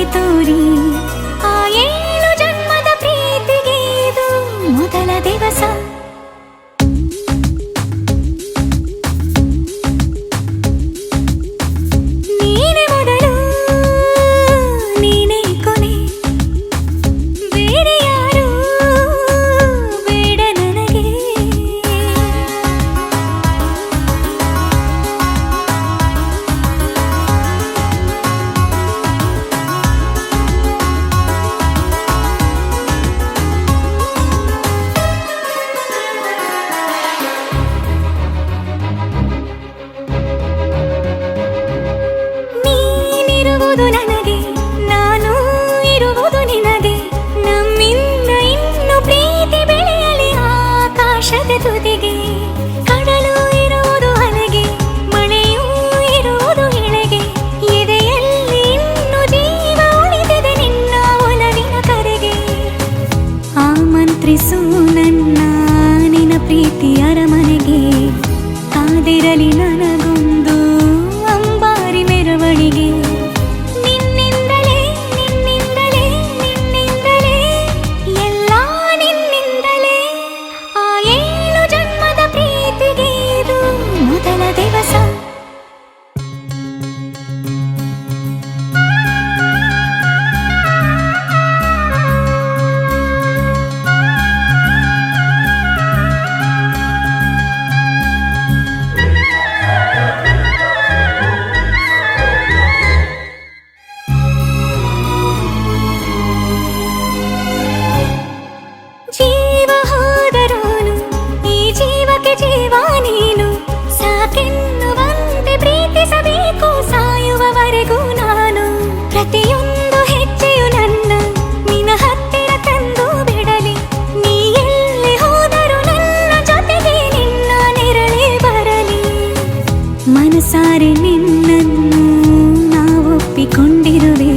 ಪ್ರೀತಿ ತೋರಿ ಆ 7 ಜನ್ಮದ ಪ್ರೀತಿಗೆ ಇದು ಮೊದಲ ದಿವಸ. ನೀನೇ ಮೊದಲು ನೀನೇ ಕೊನೆ, ಬೇರೆ ಯಾರು ಬೇಡ ನನಗೆ. ನೀನಿರುವುದು ನನಗೆ, ನಾನು ಇರುವುದು ನಿನಗೆ. ನಮ್ಮಿಂದ ಇನ್ನು ಪ್ರೀತಿ ಬೆಳೆಯಲಿ ಆಕಾಶದ ತುದಿಗೆ. ಕಡಲು ಇರುವುದು ಅಲೆಗೆ, ಮಳೆಯೂ ಇರುವುದು ಎಳೆಗೆ. ಎದೆಯಲ್ಲಿ ಇನ್ನು ಜೀವ ಉಳಿದಿದೆ ನಿನ್ನ ಒಲವಿನ ಕರೆಗೆ. ಆಮಂತ್ರಿಸು ನನ್ನ ನಿನ್ನ ಪ್ರೀತಿ ಅರಮನೆಗೆ. ಕಾದಿರಲಿ ನನಗೊಂದು ಅಂಬಾರಿ ಮೆರವಣಿಗೆ. ನಿನ್ನಿಂದಲೇ ನಿನ್ನಿಂದಲೇ ನಿನ್ನಿಂದಲೇ ಎಲ್ಲ ನಿನ್ನಿಂದಲೇ ಆ 7 ಜನ್ಮದ ಪ್ರೀತಿಗೆ ಇದು ಮೊದಲ ದಿವಸ. ಜೀವ ಹೋದರೋನು ಈ ಜೀವಕ್ಕೆ ಜೀವ ನೀನು. ಸಾಕೆನ್ನುವಂತೆ ಪ್ರೀತಿಸಬೇಕು ಸಾಯುವವರೆಗೂ ನಾನು. ಪ್ರತಿಯೊಂದು ಹೆಜ್ಜೆಯು ನನ್ನ ನಿನ್ನ ಹತ್ತಿರ ತಂದು ಬಿಡಲಿ. ನೀ ಎಲ್ಲಿ ಹೋದರೂ ನನ್ನ ಜೊತೆಗೆ ನಿನ್ನ ನೆರಳೇ ಬರಲಿ. ಮನಸಾರೆ ನಿನ್ನನ್ನು ನಾವೊಪ್ಪಿಕೊಂಡಿರುವೆ.